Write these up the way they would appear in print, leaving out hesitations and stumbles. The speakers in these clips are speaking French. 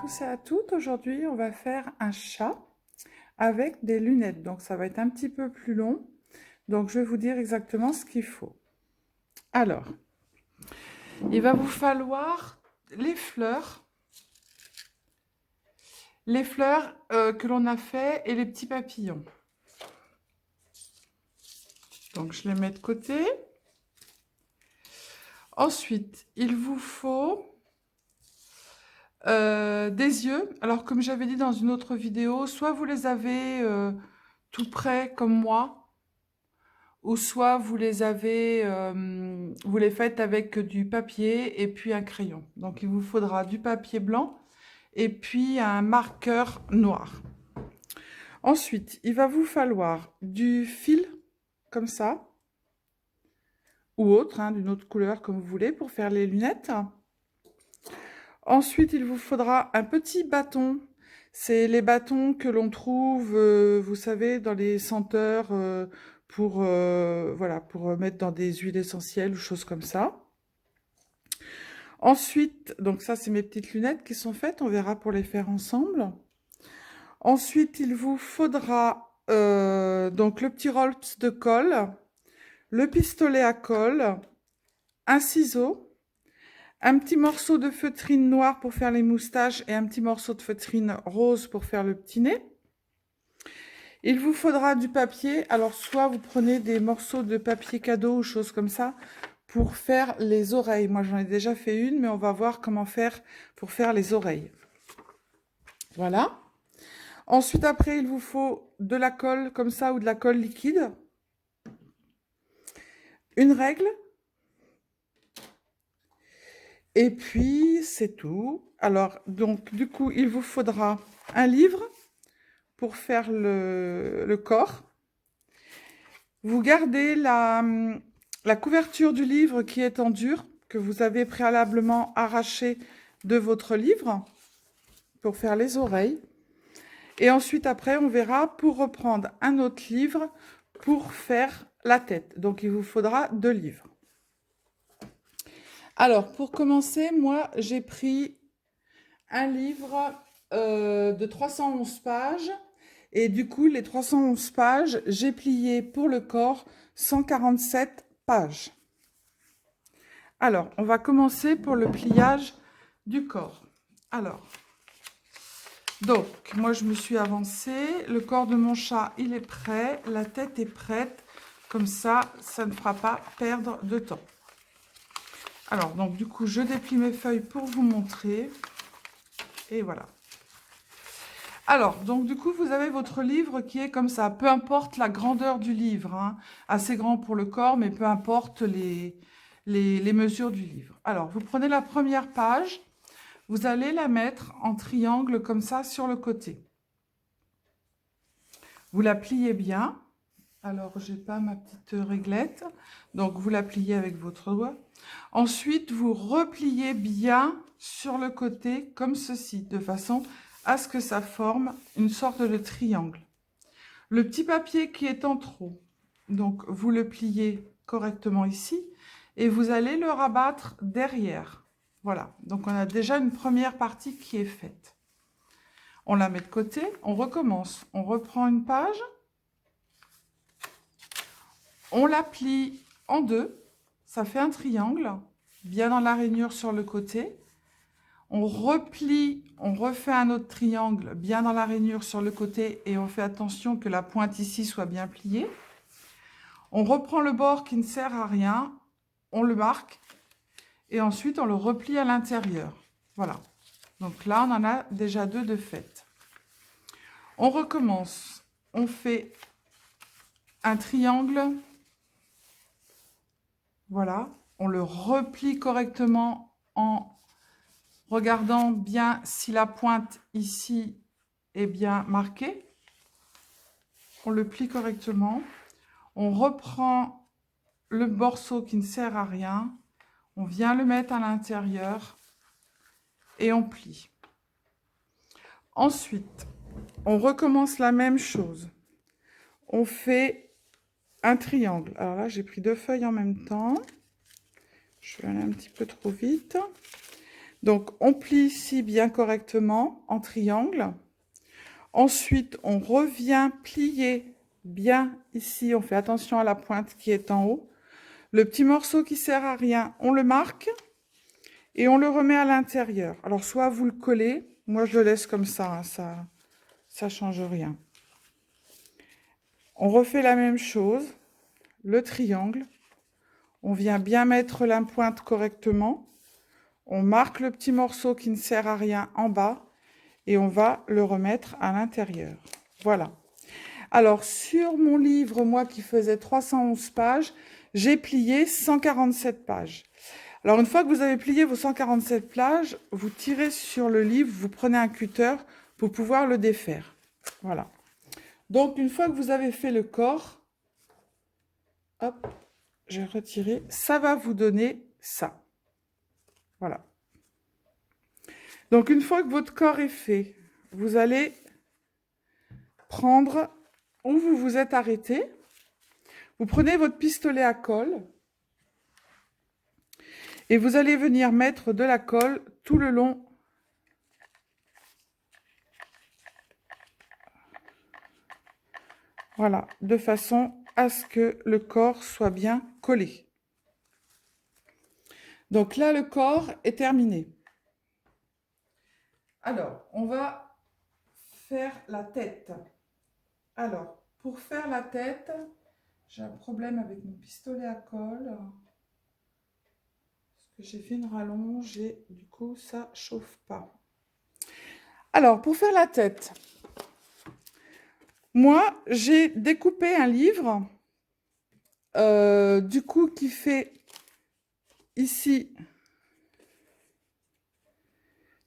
tous et à toutes. Aujourd'hui, on va faire un chat avec des lunettes. Donc, ça va être un petit peu plus long. Donc, je vais vous dire exactement ce qu'il faut. Alors, il va vous falloir les fleurs que l'on a fait et les petits papillons. Donc, je les mets de côté. Ensuite, il vous faut des yeux. Alors, comme j'avais dit dans une autre vidéo, soit vous les avez tout près comme moi, ou soit vous les avez, vous les faites avec du papier et puis un crayon. Donc, il vous faudra du papier blanc et puis un marqueur noir. Ensuite, il va vous falloir du fil, comme ça, ou autre, hein, d'une autre couleur comme vous voulez, pour faire les lunettes. Ensuite, il vous faudra un petit bâton. C'est les bâtons que l'on trouve, vous savez, dans les senteurs pour, voilà, pour mettre dans des huiles essentielles ou choses comme ça. Ensuite, donc ça, c'est mes petites lunettes qui sont faites. On verra pour les faire ensemble. Ensuite, il vous faudra donc le petit rolls de colle, le pistolet à colle, un ciseau, un petit morceau de feutrine noire pour faire les moustaches et un petit morceau de feutrine rose pour faire le petit nez. Il vous faudra du papier. Alors, soit vous prenez des morceaux de papier cadeau ou choses comme ça pour faire les oreilles. Moi, j'en ai déjà fait une, mais on va voir comment faire pour faire les oreilles. Voilà. Ensuite, après, il vous faut de la colle comme ça ou de la colle liquide. Une règle. Et puis, c'est tout. Alors, donc, du coup, il vous faudra un livre pour faire le corps. Vous gardez la couverture du livre qui est en dur, que vous avez préalablement arraché de votre livre pour faire les oreilles. Et ensuite, après, on verra pour reprendre un autre livre pour faire la tête. Donc, il vous faudra 2 livres. Alors, pour commencer, moi, j'ai pris un livre de 311 pages. Et du coup, les 311 pages, j'ai plié pour le corps 147 pages. Alors, on va commencer pour le pliage du corps. Alors, donc, moi, je me suis avancée. Le corps de mon chat, il est prêt. La tête est prête. Comme ça, ça ne fera pas perdre de temps. Alors, donc, du coup, je déplie mes feuilles pour vous montrer. Et voilà. Alors, donc, du coup, vous avez votre livre qui est comme ça. Peu importe la grandeur du livre, hein, assez grand pour le corps, mais peu importe les mesures du livre. Alors, vous prenez la première page. Vous allez la mettre en triangle comme ça sur le côté. Vous la pliez bien. Alors, j'ai pas ma petite réglette. Donc, vous la pliez avec votre doigt. Ensuite, vous repliez bien sur le côté comme ceci, de façon à ce que ça forme une sorte de triangle. Le petit papier qui est en trop, donc vous le pliez correctement ici et vous allez le rabattre derrière. Voilà, donc on a déjà une première partie qui est faite. On la met de côté, on recommence. On reprend une page, on la plie en deux, ça fait un triangle, bien dans la rainure sur le côté. On replie, on refait un autre triangle bien dans la rainure sur le côté et on fait attention que la pointe ici soit bien pliée. On reprend le bord qui ne sert à rien, on le marque et ensuite on le replie à l'intérieur. Voilà. Donc là, on en a déjà 2 de fait. On recommence. On fait un triangle. Voilà. On le replie correctement en regardant bien si la pointe ici est bien marquée. On le plie correctement. On reprend le morceau qui ne sert à rien. On vient le mettre à l'intérieur et on plie. Ensuite, on recommence la même chose. On fait un triangle. Alors là, j'ai pris 2 feuilles en même temps. Je vais aller un petit peu trop vite. Donc, on plie ici bien correctement en triangle. Ensuite, on revient plier bien ici. On fait attention à la pointe qui est en haut. Le petit morceau qui sert à rien, on le marque et on le remet à l'intérieur. Alors, soit vous le collez. Moi, je le laisse comme ça, hein, ça change rien. On refait la même chose. Le triangle. On vient bien mettre la pointe correctement. On marque le petit morceau qui ne sert à rien en bas et on va le remettre à l'intérieur. Voilà. Alors, sur mon livre, moi qui faisais 311 pages, j'ai plié 147 pages. Alors, une fois que vous avez plié vos 147 pages, vous tirez sur le livre, vous prenez un cutter pour pouvoir le défaire. Voilà. Donc, une fois que vous avez fait le corps, hop, j'ai retiré, ça va vous donner ça. Voilà. Donc, une fois que votre corps est fait, vous allez prendre où vous vous êtes arrêté. Vous prenez votre pistolet à colle et vous allez venir mettre de la colle tout le long. Voilà, de façon à ce que le corps soit bien collé. Donc là, le corps est terminé. Alors, on va faire la tête. Alors, pour faire la tête, j'ai un problème avec mon pistolet à colle. Parce que j'ai fait une rallonge et du coup, ça chauffe pas. Alors, pour faire la tête, moi, j'ai découpé un livre, du coup, qui fait ici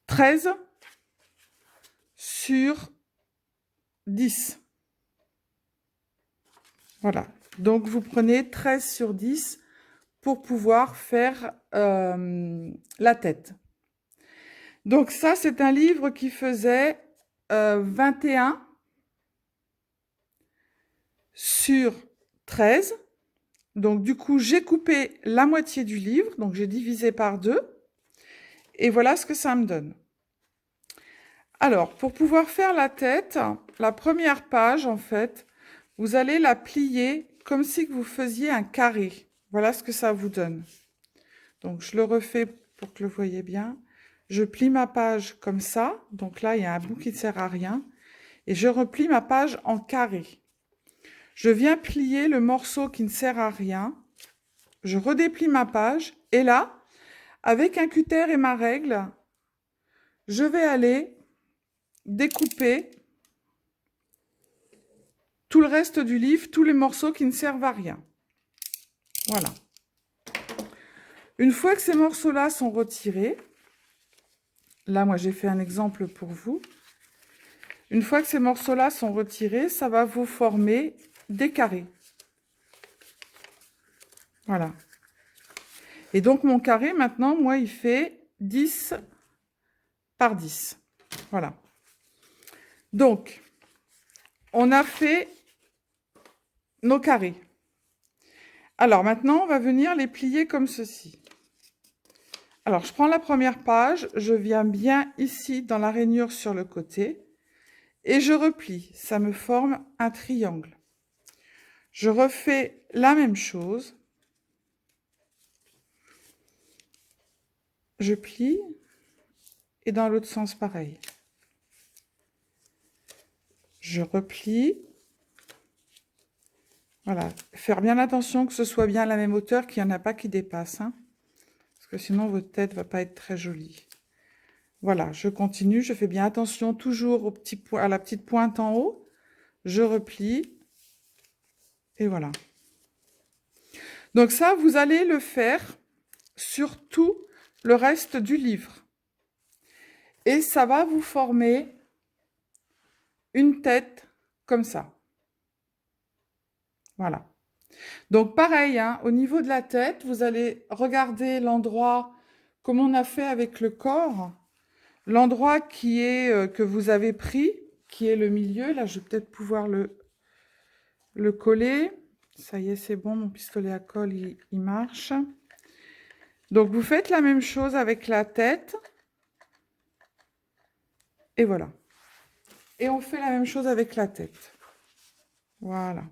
13 sur 10. Voilà. Donc, vous prenez 13 sur 10 pour pouvoir faire la tête. Donc, ça, c'est un livre qui faisait 21 sur 13. Donc, du coup, j'ai coupé la moitié du livre. Donc, j'ai divisé par 2. Et voilà ce que ça me donne. Alors, pour pouvoir faire la tête, la première page, en fait, vous allez la plier comme si vous faisiez un carré. Voilà ce que ça vous donne. Donc, je le refais pour que vous le voyez bien. Je plie ma page comme ça. Donc là, il y a un bout qui ne sert à rien. Et je replie ma page en carré. Je viens plier le morceau qui ne sert à rien. Je redéplie ma page. Et là, avec un cutter et ma règle, je vais aller découper tout le reste du livre, tous les morceaux qui ne servent à rien. Voilà. Une fois que ces morceaux-là sont retirés, là, moi, j'ai fait un exemple pour vous. Une fois que ces morceaux-là sont retirés, ça va vous former des carrés. Voilà. Et donc, mon carré, maintenant, moi, il fait 10 par 10. Voilà. Donc, on a fait nos carrés. Alors, maintenant, on va venir les plier comme ceci. Alors, je prends la première page, je viens bien ici dans la rainure sur le côté et je replie. Ça me forme un triangle. Je refais la même chose. Je plie et dans l'autre sens, pareil. Je replie. Voilà. Faire bien attention que ce soit bien la même hauteur, qu'il n'y en a pas qui dépasse, hein, parce que sinon, votre tête ne va pas être très jolie. Voilà, je continue, je fais bien attention toujours à la petite pointe en haut. Je replie. Et voilà. Donc ça, vous allez le faire sur tout le reste du livre. Et ça va vous former une tête comme ça. Voilà. Donc pareil, hein, au niveau de la tête, vous allez regarder l'endroit comme on a fait avec le corps. L'endroit qui est que vous avez pris, qui est le milieu. Là, je vais peut-être pouvoir le coller. Ça y est, c'est bon, mon pistolet à colle, il marche. Donc, vous faites la même chose avec la tête. Et voilà. Et on fait la même chose avec la tête. Voilà.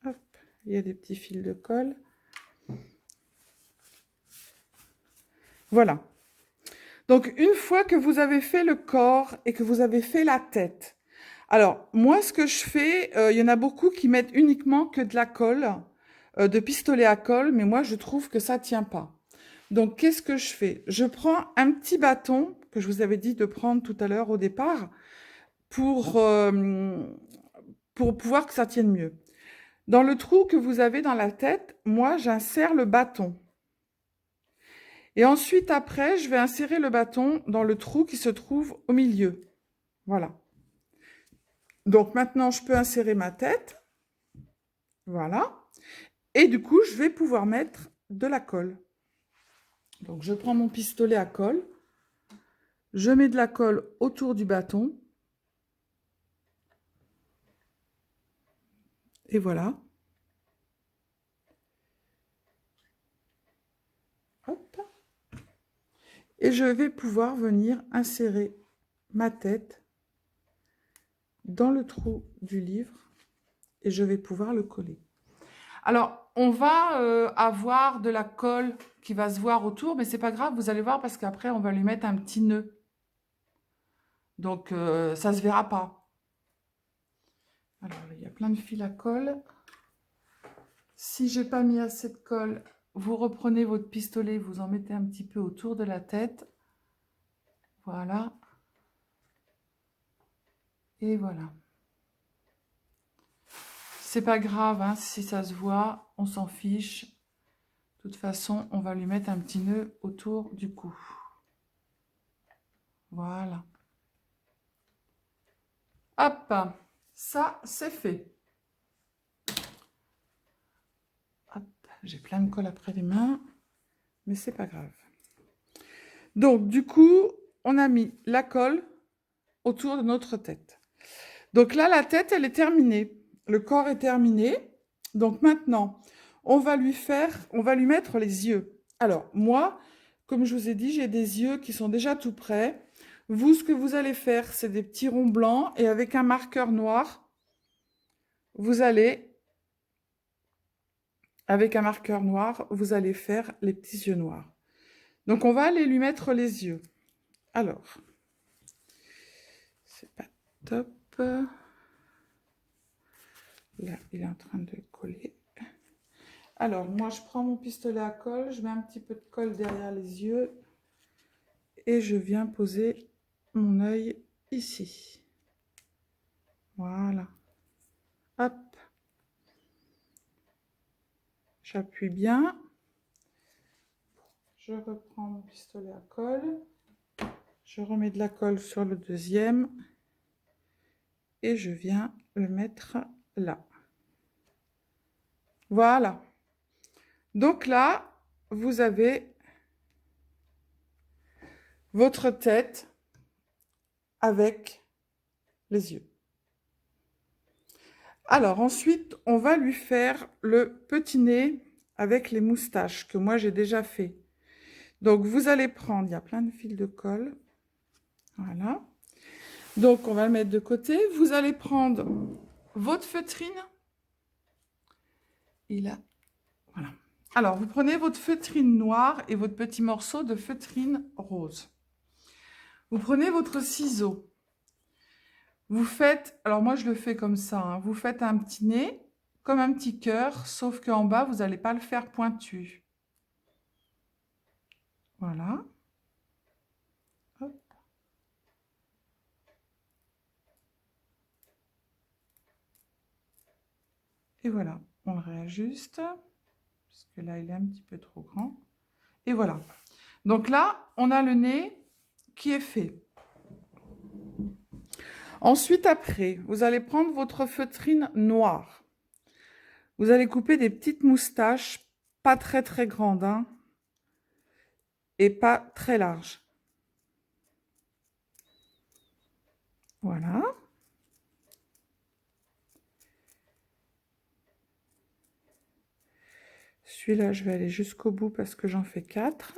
Hop, il y a des petits fils de colle. Voilà. Donc, une fois que vous avez fait le corps et que vous avez fait la tête, alors, moi, ce que je fais, il y en a beaucoup qui mettent uniquement que de la colle, de pistolet à colle, mais moi, je trouve que ça tient pas. Donc, qu'est-ce que je fais? Je prends un petit bâton, que je vous avais dit de prendre tout à l'heure au départ, pour, pour pouvoir que ça tienne mieux. Dans le trou que vous avez dans la tête, moi, j'insère le bâton. Et ensuite, après, je vais insérer le bâton dans le trou qui se trouve au milieu. Voilà. Donc maintenant, je peux insérer ma tête. Voilà. Et du coup, je vais pouvoir mettre de la colle. Donc, je prends mon pistolet à colle. Je mets de la colle autour du bâton. Et voilà. Hop. Et je vais pouvoir venir insérer ma tête dans le trou du livre. Et je vais pouvoir le coller. Alors, on va avoir de la colle qui va se voir autour, mais c'est pas grave, vous allez voir, parce qu'après, on va lui mettre un petit nœud. Donc, ça se verra pas. Alors, il y a plein de fils à colle. Si j'ai pas mis assez de colle, vous reprenez votre pistolet, vous en mettez un petit peu autour de la tête. Voilà. Et voilà. C'est pas grave, hein, si ça se voit, on s'en fiche. De toute façon, on va lui mettre un petit nœud autour du cou. Voilà. Hop, ça, c'est fait. Hop, j'ai plein de colle après les mains, mais c'est pas grave. Donc, du coup, on a mis la colle autour de notre tête. Donc là, la tête, elle est terminée. Le corps est terminé. Donc maintenant, on va lui mettre les yeux. Alors, moi, comme je vous ai dit, j'ai des yeux qui sont déjà tout prêts. Vous, ce que vous allez faire, c'est des petits ronds blancs et avec un marqueur noir, vous allez, avec un marqueur noir, vous allez faire les petits yeux noirs. Donc, on va aller lui mettre les yeux. Alors, c'est pas top. Là, il est en train de coller. Alors, moi, je prends mon pistolet à colle, je mets un petit peu de colle derrière les yeux et je viens poser mon œil ici. Voilà. Hop. J'appuie bien. Je reprends mon pistolet à colle. Je remets de la colle sur le deuxième et je viens le mettre là. Voilà. Donc là, vous avez votre tête avec les yeux. Alors ensuite, on va lui faire le petit nez avec les moustaches que moi j'ai déjà fait. Donc vous allez prendre, il y a plein de fils de colle. Voilà. Donc on va le mettre de côté. Vous allez prendre votre feutrine. Et là, voilà. Alors vous prenez votre feutrine noire et votre petit morceau de feutrine rose. Vous prenez votre ciseau. Vous faites, alors moi je le fais comme ça, hein, vous faites un petit nez, comme un petit cœur, sauf qu'en bas, vous n'allez pas le faire pointu. Voilà. Hop. Et voilà, on le réajuste, parce que là, il est un petit peu trop grand. Et voilà. Donc là, on a le nez qui est fait. Ensuite, après, vous allez prendre votre feutrine noire. Vous allez couper des petites moustaches, pas très très grandes, hein, et pas très larges. Voilà. Celui-là, je vais aller jusqu'au bout parce que j'en fais 4.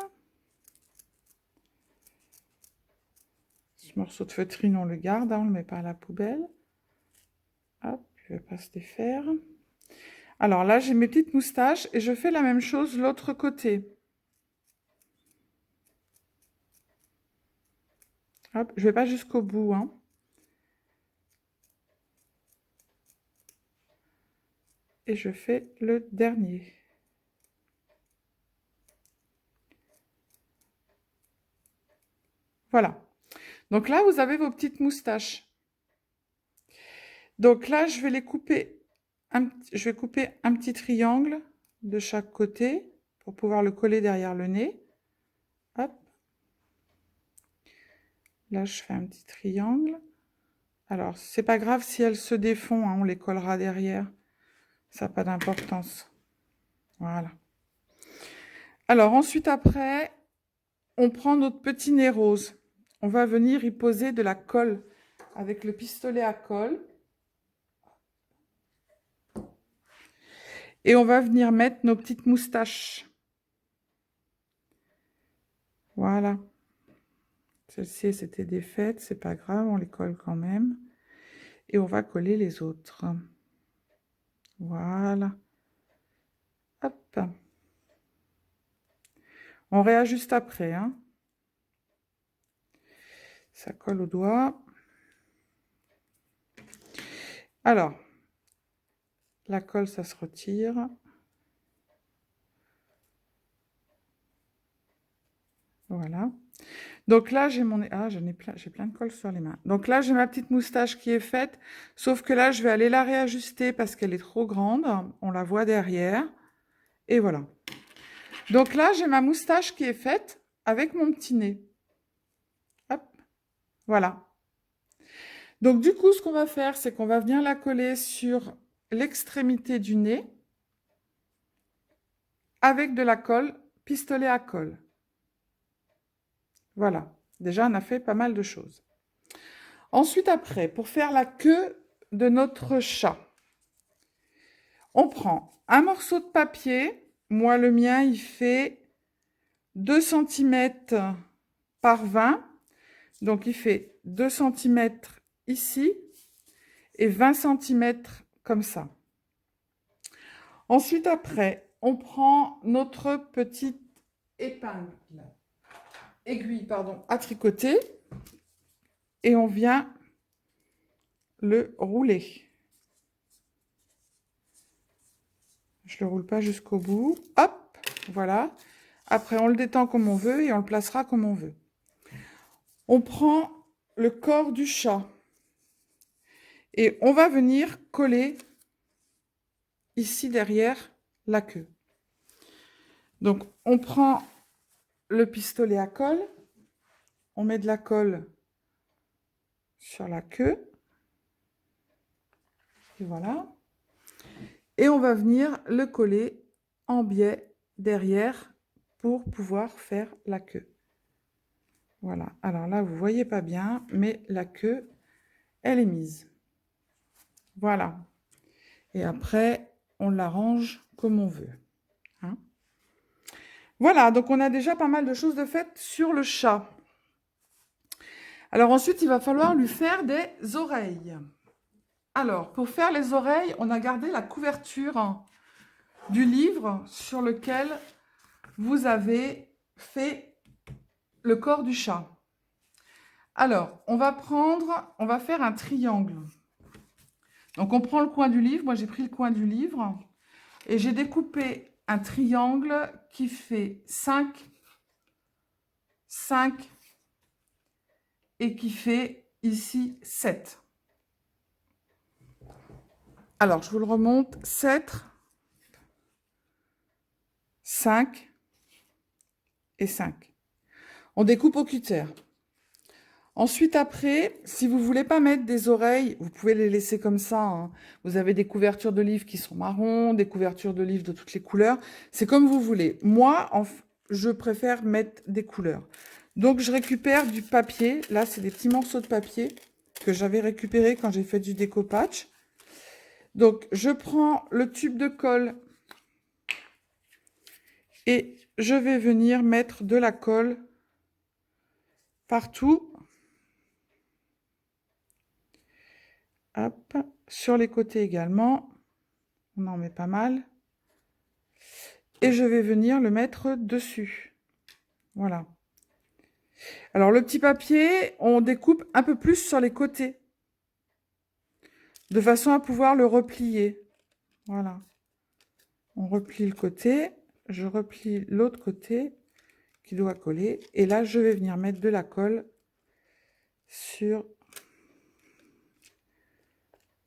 petit morceau de feutrine, on le garde, hein, on ne le met pas à la poubelle. Hop, je ne vais pas se défaire. Alors là, j'ai mes petites moustaches et je fais la même chose de l'autre côté. Hop, je ne vais pas jusqu'au bout, hein. Et je fais le dernier. Voilà. Donc là, vous avez vos petites moustaches. Donc là, je vais les couper. Je vais couper un petit triangle de chaque côté pour pouvoir le coller derrière le nez. Hop. Là, je fais un petit triangle. Alors, c'est pas grave si elles se défont, hein, on les collera derrière. Ça n'a pas d'importance. Voilà. Alors, ensuite, après, on prend notre petit nez rose. On va venir y poser de la colle avec le pistolet à colle. Et on va venir mettre nos petites moustaches. Voilà. Celle-ci, c'était défaite, c'est pas grave, on les colle quand même. Et on va coller les autres. Voilà. Hop. On réajuste après, hein. Ça colle au doigt. Alors, la colle, ça se retire. Voilà. Donc là, j'ai mon... Ah, j'ai plein de colle sur les mains. Donc là, j'ai ma petite moustache qui est faite. Sauf que là, je vais aller la réajuster parce qu'elle est trop grande. On la voit derrière. Et voilà. Donc là, j'ai ma moustache qui est faite avec mon petit nez. Hop. Voilà. Donc du coup, ce qu'on va faire, c'est qu'on va venir la coller sur l'extrémité du nez avec de la colle, pistolet à colle. Voilà. Déjà, on a fait pas mal de choses. Ensuite, après, pour faire la queue de notre chat, on prend un morceau de papier. Moi, le mien, il fait 2 cm par 20. Donc, il fait 2 cm ici et 20 cm comme ça. Ensuite, après, on prend notre petite aiguille, à tricoter et on vient le rouler. Je ne le roule pas jusqu'au bout. Hop, voilà. Après, on le détend comme on veut et on le placera comme on veut. On prend le corps du chat et on va venir coller ici derrière la queue. Donc, on prend le pistolet à colle, on met de la colle sur la queue, et voilà. Et on va venir le coller en biais derrière pour pouvoir faire la queue. Voilà, alors là, vous ne voyez pas bien, mais la queue, elle est mise. Voilà. Et après, on l'arrange comme on veut. Hein. Voilà, donc on a déjà pas mal de choses de faites sur le chat. Alors ensuite, il va falloir lui faire des oreilles. Alors, pour faire les oreilles, on a gardé la couverture du livre sur lequel vous avez fait le corps du chat. Alors, on va faire un triangle. Donc, on prend le coin du livre. Moi, j'ai pris le coin du livre. Et j'ai découpé un triangle qui fait 5, 5 et qui fait ici 7. Alors, je vous le remonte. 7, 5 et 5. On découpe au cutter. Ensuite, après, si vous ne voulez pas mettre des oreilles, vous pouvez les laisser comme ça. Hein. Vous avez des couvertures de livres qui sont marrons, des couvertures de livres de toutes les couleurs. C'est comme vous voulez. Moi, je préfère mettre des couleurs. Donc, je récupère du papier. Là, c'est des petits morceaux de papier que j'avais récupérés quand j'ai fait du découpage. Donc, je prends le tube de colle et je vais venir mettre de la colle partout. Hop, sur les côtés également. On en met pas mal. Et je vais venir le mettre dessus. Voilà. Alors, le petit papier, on découpe un peu plus sur les côtés, de façon à pouvoir le replier. Voilà. On replie le côté, je replie l'autre côté qui doit coller. Et là, je vais venir mettre de la colle sur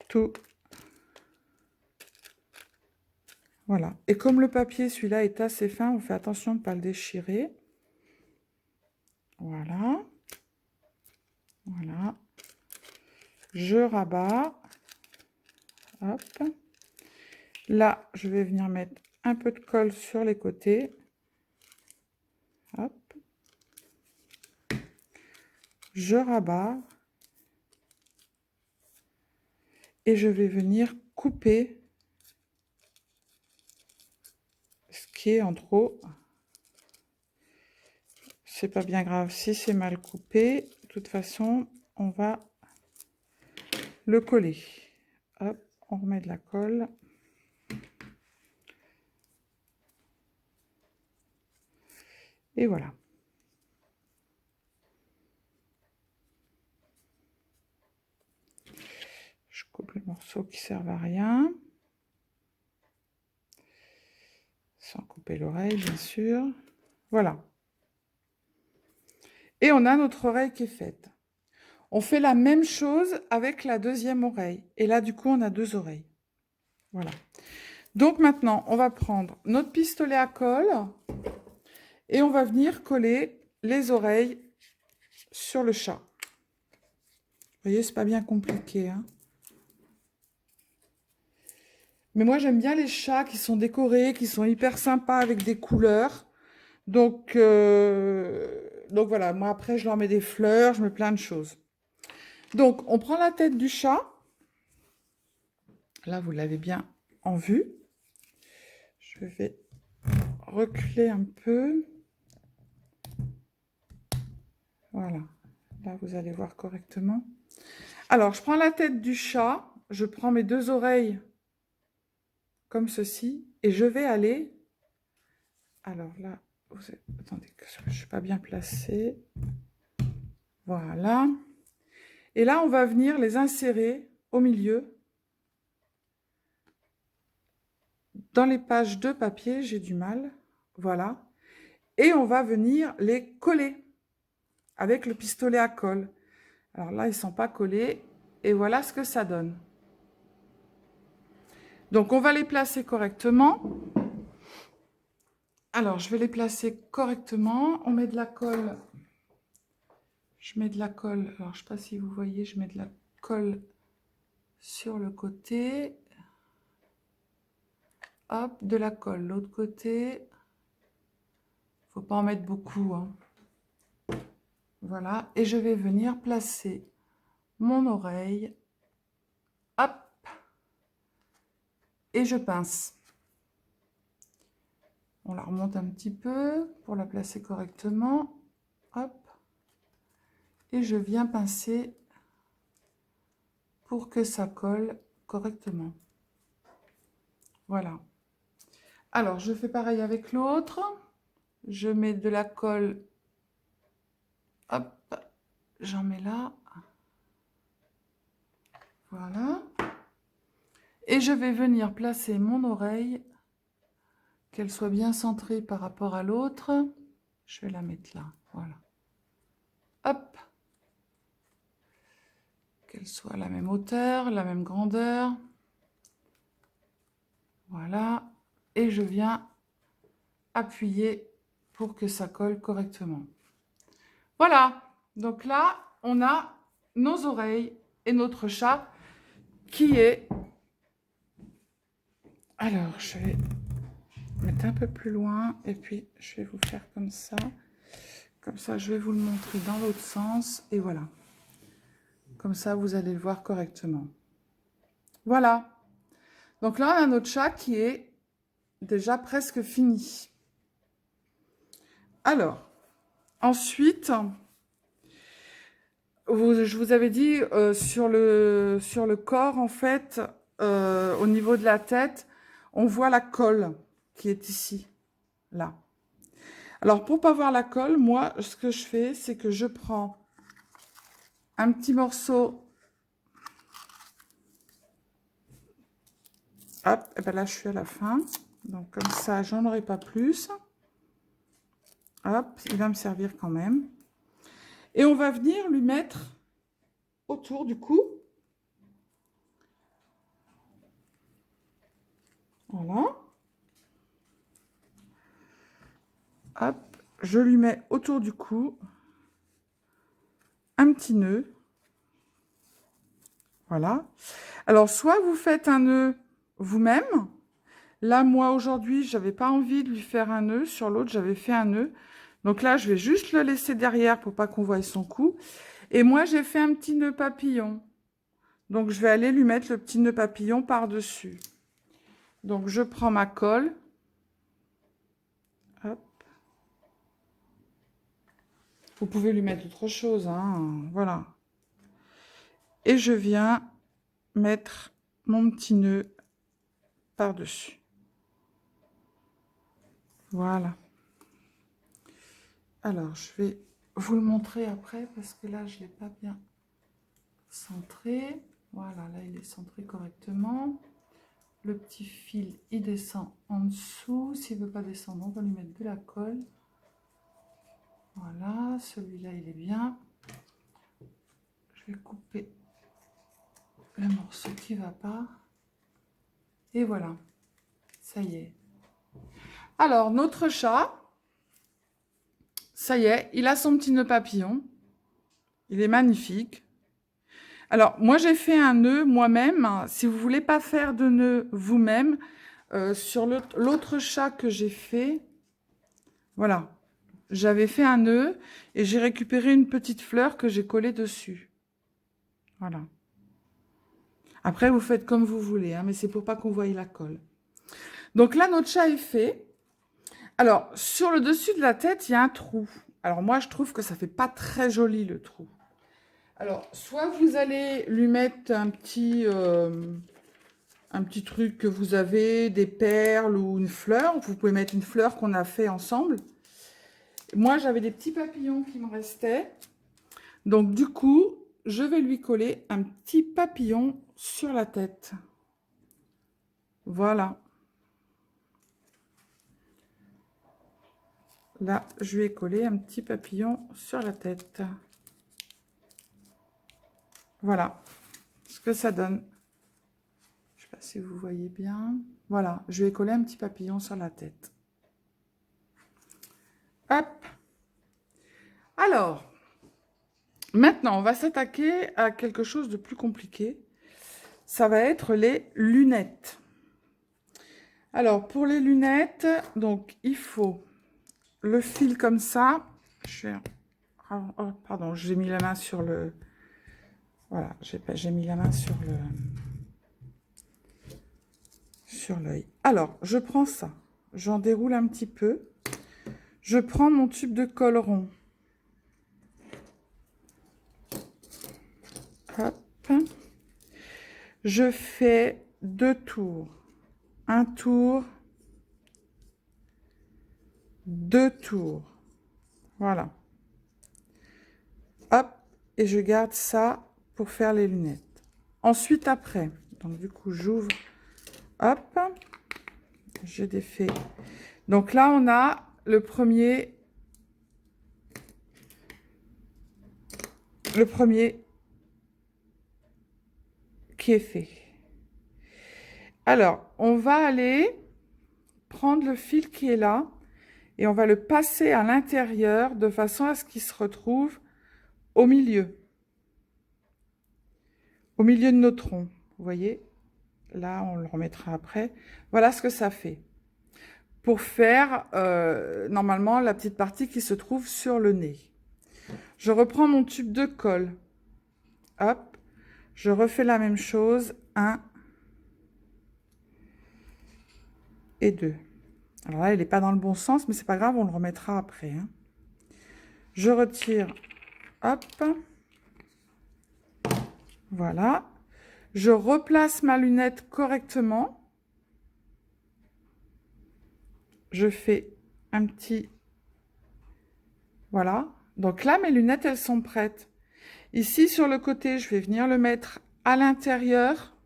tout. Voilà. Et comme le papier, celui-là, est assez fin, on fait attention de ne pas le déchirer. Voilà. Voilà. Je rabats. Hop. Là, je vais venir mettre un peu de colle sur les côtés. Hop. Je rabats. Et je vais venir couper ce qui est en trop. C'est pas bien grave si c'est mal coupé. De toute façon, on va le coller. Hop, on remet de la colle. Et voilà. Je coupe les morceaux qui servent à rien. Sans couper l'oreille, bien sûr. Voilà. Et on a notre oreille qui est faite. On fait la même chose avec la deuxième oreille. Et là, du coup, on a deux oreilles. Voilà. Donc maintenant, on va prendre notre pistolet à colle et on va venir coller les oreilles sur le chat. Vous voyez, c'est pas bien compliqué, hein. Mais moi, j'aime bien les chats qui sont décorés, qui sont hyper sympas avec des couleurs. Donc voilà, moi après, je leur mets des fleurs, je mets plein de choses. Donc, on prend la tête du chat. Là, vous l'avez bien en vue. Je vais reculer un peu. Voilà. Là, vous allez voir correctement. Alors, je prends la tête du chat. Je prends mes deux oreilles comme ceci. Et je vais aller... Alors là, attendez, je ne suis pas bien placée. Voilà. Et là, on va venir les insérer au milieu. Dans les pages de papier, j'ai du mal. Voilà. Et on va venir les coller avec le pistolet à colle. Alors là, ils ne sont pas collés. Et voilà ce que ça donne. Donc, on va les placer correctement. Alors, je vais les placer correctement. On met de la colle. Je mets de la colle. Alors, je ne sais pas si vous voyez, je mets de la colle sur le côté. Hop, de la colle. L'autre côté. Faut pas en mettre beaucoup, hein. Voilà. Et je vais venir placer mon oreille. Hop. Et je pince. On la remonte un petit peu pour la placer correctement. Hop. Et je viens pincer pour que ça colle correctement. Voilà. Alors, je fais pareil avec l'autre. Je mets de la colle. Hop. J'en mets là. Voilà. Et je vais venir placer mon oreille, qu'elle soit bien centrée par rapport à l'autre. Je vais la mettre là. Voilà. Hop. Qu'elle soit à la même hauteur, la même grandeur. Voilà. Et je viens appuyer pour que ça colle correctement. Voilà. Donc là, on a nos oreilles et notre chat qui est... Alors, je vais mettre un peu plus loin et puis je vais vous faire comme ça. Comme ça, je vais vous le montrer dans l'autre sens. Et voilà. Comme ça, vous allez le voir correctement. Voilà. Donc là, on a notre chat qui est déjà presque fini. Alors, ensuite, je vous avais dit sur le corps, en fait, au niveau de la tête, on voit la colle qui est ici, là. Alors, pour pas voir la colle, moi, ce que je fais, c'est que je prends un petit morceau. Hop, et ben là, je suis à la fin. Donc, comme ça, j'en aurai pas plus. Hop, il va me servir quand même. Et on va venir lui mettre autour du cou. Voilà. Hop, je lui mets autour du cou un petit nœud. Voilà. Alors, soit vous faites un nœud vous-même. Là, moi, aujourd'hui, je n'avais pas envie de lui faire un nœud. Sur l'autre, j'avais fait un nœud. Donc là, je vais juste le laisser derrière pour pas qu'on voie son cou. Et moi, j'ai fait un petit nœud papillon. Donc, je vais aller lui mettre le petit nœud papillon par-dessus. Donc, je prends ma colle. Hop. Vous pouvez lui mettre autre chose, hein. Voilà. Et je viens mettre mon petit nœud par-dessus. Voilà. Alors, je vais vous le montrer après parce que là, je ne l'ai pas bien centré. Voilà, là, il est centré correctement. Le petit fil, il descend en dessous. S'il ne veut pas descendre, on va lui mettre de la colle. Voilà, celui-là, il est bien. Je vais couper le morceau qui ne va pas. Et voilà, ça y est. Alors, notre chat, ça y est, il a son petit nœud papillon. Il est magnifique. Alors, moi, j'ai fait un nœud moi-même. Si vous ne voulez pas faire de nœud vous-même, sur l'autre chat que j'ai fait, voilà, j'avais fait un nœud et j'ai récupéré une petite fleur que j'ai collée dessus. Voilà. Après, vous faites comme vous voulez, hein, mais c'est pour pas qu'on voie la colle. Donc là, notre chat est fait. Alors, sur le dessus de la tête, il y a un trou. Alors moi, je trouve que ça fait pas très joli, le trou. Alors, soit vous allez lui mettre un petit truc que vous avez, des perles ou une fleur. Vous pouvez mettre une fleur qu'on a fait ensemble. Moi, j'avais des petits papillons qui me restaient. Donc, du coup, je vais lui coller un petit papillon sur la tête. Voilà. Là, je vais coller un petit papillon sur la tête. Voilà ce que ça donne. Je ne sais pas si vous voyez bien. Voilà, je vais coller un petit papillon sur la tête. Hop. Alors, maintenant, on va s'attaquer à quelque chose de plus compliqué. Ça va être les lunettes. Alors, pour les lunettes, donc, il faut le fil comme ça. Oh, pardon, j'ai mis la main sur le... Voilà, j'ai mis la main sur l'œil. Alors, je prends ça. J'en déroule un petit peu. Je prends mon tube de colle rond. Hop. Je fais 2 tours. Un tour. 2 tours. Voilà. Hop. Et je garde ça pour faire les lunettes. Ensuite, après, donc du coup, j'ouvre. Hop. Je défais. Donc là, on a le premier qui est fait. Alors, on va aller prendre le fil qui est là et on va le passer à l'intérieur de façon à ce qu'il se retrouve au milieu de notre tronc. Vous voyez? Là, on le remettra après. Voilà ce que ça fait. Pour faire, normalement, la petite partie qui se trouve sur le nez. Je reprends mon tube de colle. Hop. Je refais la même chose. 1 et 2. Alors là, il n'est pas dans le bon sens, mais c'est pas grave, on le remettra après. Hein. Je retire. Hop. Voilà. Je replace ma lunette correctement. Je fais un petit... Voilà. Donc là, mes lunettes, elles sont prêtes. Ici, sur le côté, je vais venir le mettre à l'intérieur.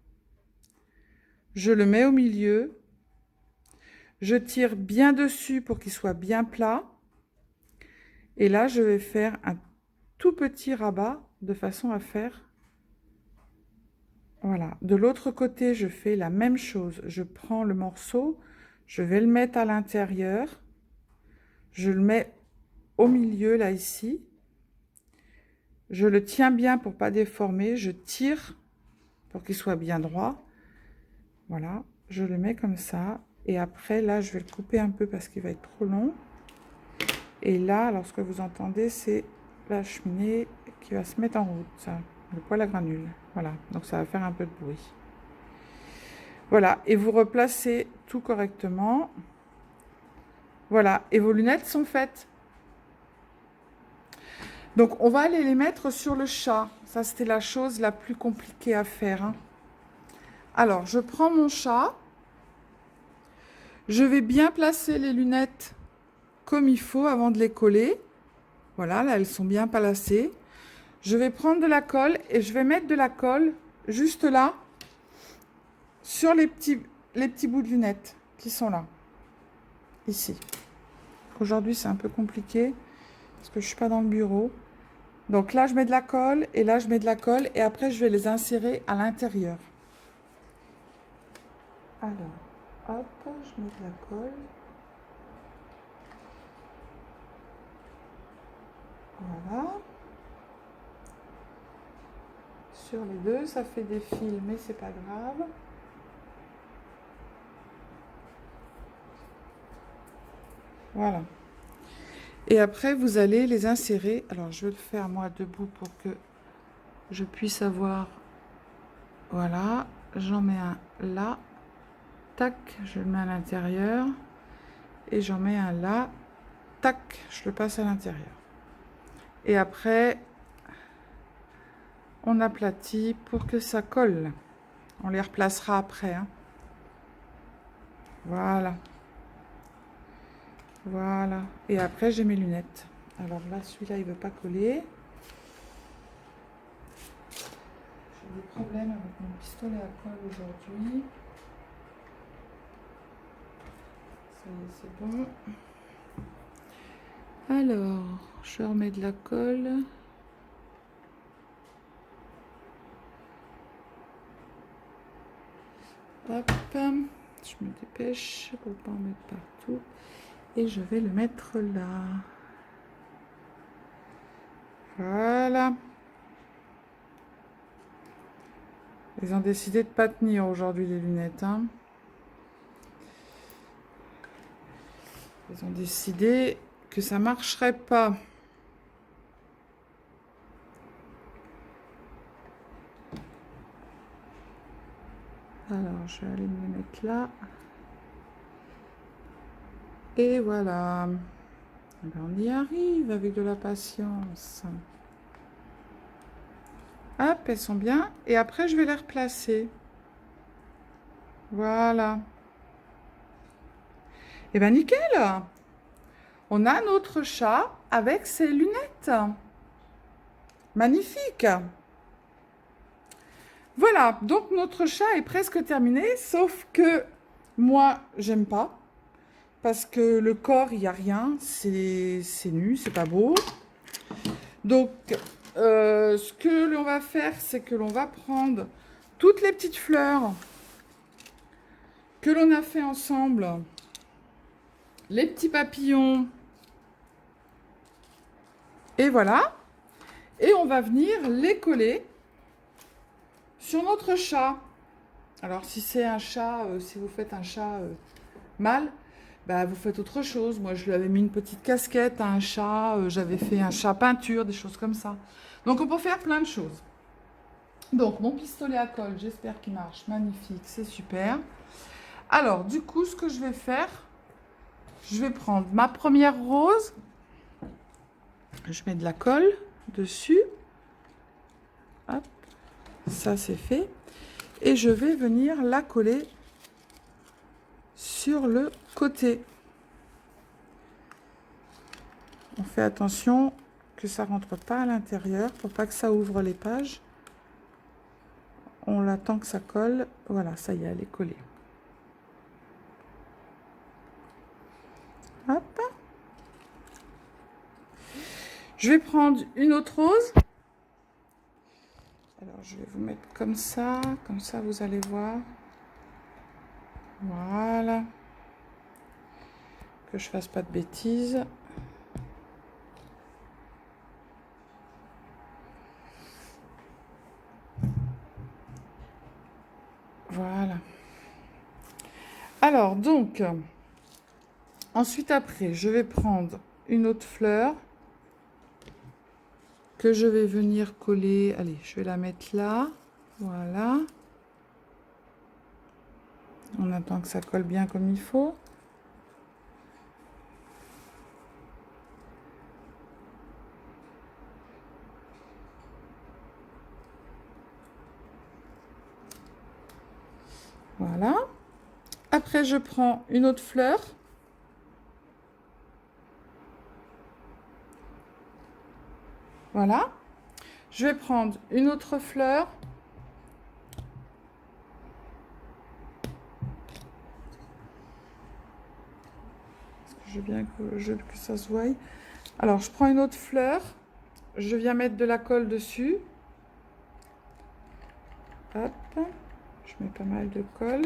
Je le mets au milieu. Je tire bien dessus pour qu'il soit bien plat. Et là, je vais faire un tout petit rabat de façon à faire... Voilà. De l'autre côté, je fais la même chose. Je prends le morceau, je vais le mettre à l'intérieur. Je le mets au milieu, là, ici. Je le tiens bien pour pas déformer. Je tire pour qu'il soit bien droit. Voilà. Je le mets comme ça. Et après, là, je vais le couper un peu parce qu'il va être trop long. Et là, alors ce que vous entendez, c'est la cheminée qui va se mettre en route. Ça, le poêle à granules. Voilà. Donc, ça va faire un peu de bruit. Voilà. Et vous replacez tout correctement. Voilà. Et vos lunettes sont faites. Donc, on va aller les mettre sur le chat. Ça, c'était la chose la plus compliquée à faire, hein. Alors, je prends mon chat. Je vais bien placer les lunettes comme il faut avant de les coller. Voilà, là, elles sont bien placées. Je vais prendre de la colle et je vais mettre de la colle juste là sur les petits bouts de lunettes qui sont là, ici. Aujourd'hui, c'est un peu compliqué parce que je ne suis pas dans le bureau. Donc là, je mets de la colle et là, je mets de la colle et après, je vais les insérer à l'intérieur. Alors, hop, je mets de la colle. Voilà. Sur les deux, ça fait des fils, mais c'est pas grave. Voilà. Et après, vous allez les insérer. Alors, je vais le faire moi debout pour que je puisse avoir. Voilà. J'en mets un là. Tac, je le mets à l'intérieur. Et j'en mets un là. Tac, je le passe à l'intérieur. Et après, on aplatit pour que ça colle. On les replacera après, hein. Voilà. Voilà. Et après, j'ai mes lunettes. Alors là, celui-là, il ne veut pas coller. J'ai des problèmes avec mon pistolet à colle aujourd'hui. Ça y est, c'est bon. Alors, je remets de la colle. Hop. Je me dépêche pour ne pas en mettre partout. Et je vais le mettre là. Voilà. Ils ont décidé de ne pas tenir aujourd'hui les lunettes, hein. Ils ont décidé que ça marcherait pas. Alors, je vais aller me les mettre là. Et voilà. Eh ben, on y arrive avec de la patience. Hop, elles sont bien. Et après, je vais les replacer. Voilà. Et ben nickel. On a notre chat avec ses lunettes. Magnifique. Voilà, donc notre chat est presque terminé, sauf que moi, j'aime pas. Parce que le corps, il n'y a rien, c'est nu, c'est pas beau. Donc, ce que l'on va faire, c'est que l'on va prendre toutes les petites fleurs que l'on a fait ensemble, les petits papillons, et voilà. Et on va venir les coller sur notre chat. Alors, si c'est un chat, si vous faites un chat mâle, bah, vous faites autre chose. Moi, je lui avais mis une petite casquette à un chat. J'avais fait un chat peinture, des choses comme ça. Donc, on peut faire plein de choses. Donc, mon pistolet à colle, j'espère qu'il marche. Magnifique, c'est super. Alors, du coup, ce que je vais faire, je vais prendre ma première rose. Je mets de la colle dessus. Hop. Ça, c'est fait. Et je vais venir la coller sur le côté. On fait attention que ça rentre pas à l'intérieur pour pas que ça ouvre les pages. On attend que ça colle. Voilà, ça y est, elle est collée. Hop. Je vais prendre une autre rose. Alors, je vais vous mettre comme ça vous allez voir. Voilà. Que je fasse pas de bêtises. Voilà. Alors, donc, ensuite, après, je vais prendre une autre fleur que je vais venir coller. Allez, je vais la mettre là. Voilà. On attend que ça colle bien comme il faut. Voilà. Après, je prends une autre fleur. Voilà. Je vais prendre une autre fleur. Parce que je veux bien que ça se voie. Alors, je prends une autre fleur. Je viens mettre de la colle dessus. Hop. Je mets pas mal de colle.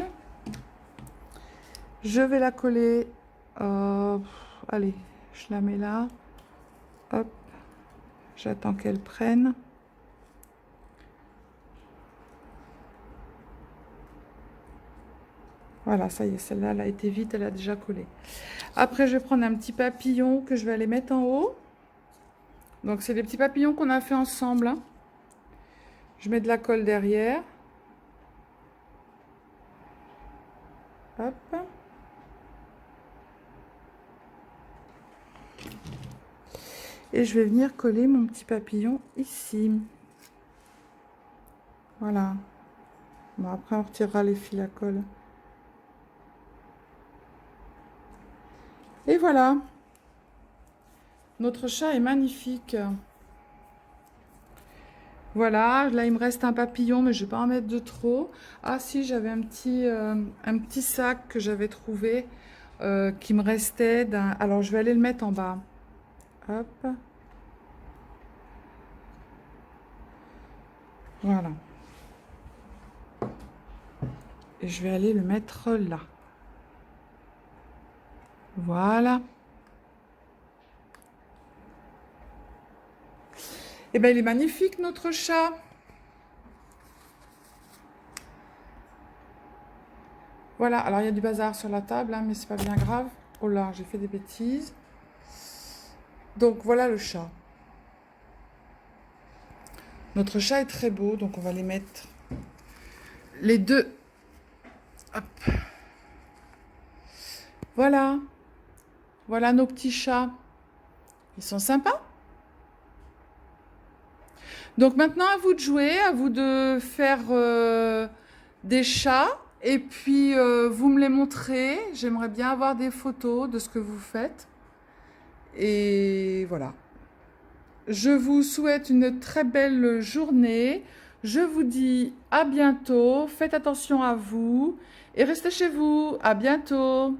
Je vais la coller. Allez, je la mets là. Hop. J'attends qu'elle prenne. Voilà, ça y est, celle-là, elle a été vite, elle a déjà collé. Après, je vais prendre un petit papillon que je vais aller mettre en haut. Donc, c'est des petits papillons qu'on a fait ensemble, hein. Je mets de la colle derrière. Hop. Et je vais venir coller mon petit papillon ici. Voilà. Bon, après, on retirera les fils à colle. Et voilà. Notre chat est magnifique. Voilà, là il me reste un papillon, mais je ne vais pas en mettre de trop. Ah si, j'avais un petit sac que j'avais trouvé qui me restait. Alors je vais aller le mettre en bas. Hop. Voilà. Et je vais aller le mettre là. Voilà. Et bien, il est magnifique, notre chat. Voilà, alors il y a du bazar sur la table, hein, mais c'est pas bien grave. Oh là, j'ai fait des bêtises. Donc, voilà le chat. Notre chat est très beau, donc on va les mettre les deux. Hop. Voilà. Voilà nos petits chats. Ils sont sympas. Donc maintenant, à vous de jouer, à vous de faire des chats. Et puis, vous me les montrez. J'aimerais bien avoir des photos de ce que vous faites. Et voilà. Je vous souhaite une très belle journée. Je vous dis à bientôt. Faites attention à vous. Et restez chez vous. À bientôt.